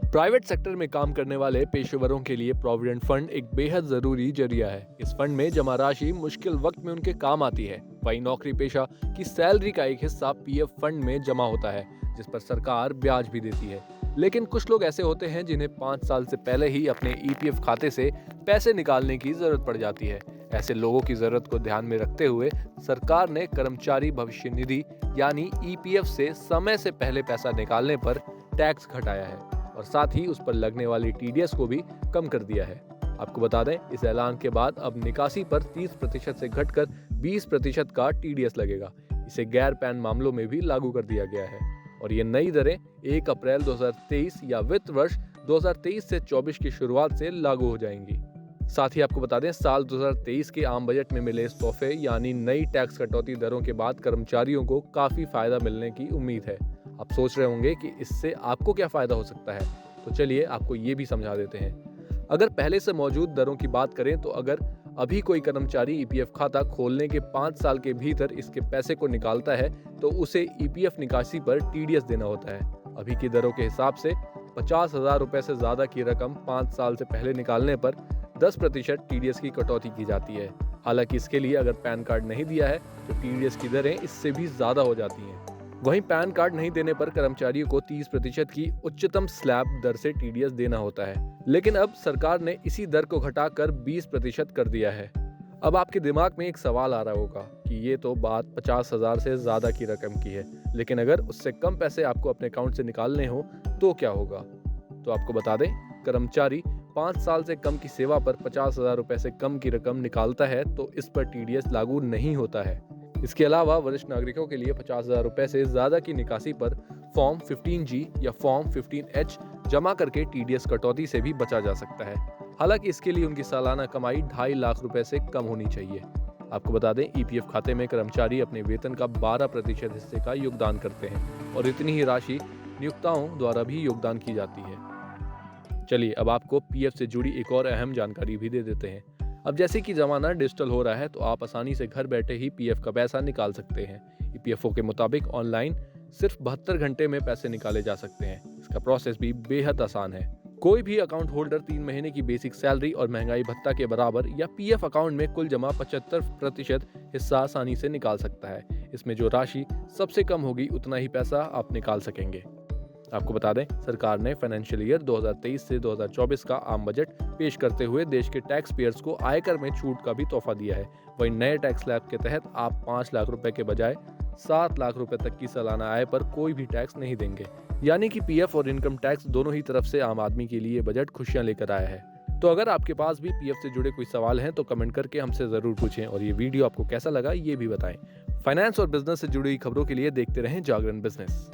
Private sector में काम करने वाले पेशेवरों के लिए प्रोविडेंट फंड एक बेहद जरूरी जरिया है। इस फंड में जमा राशि मुश्किल वक्त में उनके काम आती है। वहीं नौकरी पेशा की सैलरी का एक हिस्सा पीएफ फंड में जमा होता है, जिस पर सरकार ब्याज भी देती है। लेकिन कुछ लोग ऐसे होते हैं जिन्हें 5 साल से पहले ही अपने ईपीएफ खाते से पैसे निकालने की जरूरत पड़ जाती है। ऐसे लोगों की जरूरत को ध्यान में रखते हुए सरकार ने कर्मचारी भविष्य निधि यानी ईपीएफ से समय से पहले पैसा निकालने पर टैक्स घटाया है और साथ ही उस पर लगने वाली टीडीएस को भी कम कर दिया है। आपको बता दें, इस ऐलान के बाद अब निकासी पर 30% से घटकर 20% का टीडीएस लगेगा। इसे गैर पैन मामलों में भी लागू कर दिया गया है और ये नई दरें 1 अप्रैल 2023 या वित्त वर्ष 2023 से 24 की शुरुआत से लागू हो जाएंगी। साथ ही आपको बता दें, साल 2023 के आम बजट में मिले इस तोहफे यानी नई टैक्स कटौती दरों के बाद कर्मचारियों को काफी फायदा मिलने की उम्मीद है। आप सोच रहे होंगे कि इससे आपको क्या फायदा हो सकता है, तो चलिए आपको ये भी समझा देते हैं। अगर पहले से मौजूद दरों की बात करें तो अगर अभी कोई कर्मचारी ईपीएफ खाता खोलने के 5 साल के भीतर इसके पैसे को निकालता है तो उसे ईपीएफ निकासी पर टीडीएस देना होता है। अभी की दरों के हिसाब से 50,000 रुपए से ज्यादा की रकम 5 साल से पहले निकालने पर 10% टीडीएस की कटौती की जाती है। हालांकि इसके लिए अगर पैन कार्ड नहीं दिया है तो टीडीएस की दरें इससे भी ज्यादा हो जाती हैं। वहीं पैन कार्ड नहीं देने पर कर्मचारियों को 30% की उच्चतम स्लैब दर से टीडीएस देना होता है, लेकिन अब सरकार ने इसी दर को घटाकर 20% कर दिया है। अब आपके दिमाग में एक सवाल आ रहा होगा कि ये तो बात 50,000 से ज्यादा की रकम की है, लेकिन अगर उससे कम पैसे आपको अपने अकाउंट से निकालने हो तो क्या होगा? तो आपको बता दें, कर्मचारी 5 साल से कम की सेवा पर 50,000 रुपए से कम की रकम निकालता है तो इस पर टीडीएस लागू नहीं होता है। इसके अलावा वरिष्ठ नागरिकों के लिए 50,000 रुपए से ज्यादा की निकासी पर फॉर्म 15G या फॉर्म 15H जमा करके टीडीएस कटौती से भी बचा जा सकता है। हालांकि इसके लिए उनकी सालाना कमाई 2.5 लाख रुपए से कम होनी चाहिए। आपको बता दें, ईपीएफ खाते में कर्मचारी अपने वेतन का 12% हिस्से का योगदान करते हैं और इतनी ही राशि नियोक्ताओं द्वारा भी योगदान की जाती है। चलिए अब आपको पीएफ से जुड़ी एक और अहम जानकारी भी दे देते हैं। अब जैसे कि जमाना डिजिटल हो रहा है तो आप आसानी से घर बैठे ही पीएफ का पैसा निकाल सकते हैं। ईपीएफओ के मुताबिक ऑनलाइन सिर्फ 72 घंटे में पैसे निकाले जा सकते हैं। इसका प्रोसेस भी बेहद आसान है। कोई भी अकाउंट होल्डर 3 महीने की बेसिक सैलरी और महंगाई भत्ता के बराबर या पीएफ अकाउंट में कुल जमा 75% हिस्सा आसानी से निकाल सकता है। इसमें जो राशि सबसे कम होगी उतना ही पैसा आप निकाल सकेंगे। आपको बता दें, सरकार ने फाइनेंशियल ईयर 2023 से 2024 का आम बजट पेश करते हुए देश के टैक्स पेयर्स को आयकर में छूट का भी तोहफा दिया है। वहीं नए टैक्स स्लैब के तहत आप 5 लाख रुपए के बजाय 7 लाख रुपए तक की सालाना आय पर कोई भी टैक्स नहीं देंगे। यानी कि पीएफ और इनकम टैक्स दोनों ही तरफ से आम आदमी के लिए बजट खुशियां लेकर आया है। तो अगर आपके पास भी पीएफ से जुड़े कोई सवाल हैं तो कमेंट करके हमसे जरूर पूछें और ये वीडियो आपको कैसा लगा ये भी बताएं। फाइनेंस और बिजनेस से जुड़ी खबरों के लिए देखते रहें जागरण बिजनेस।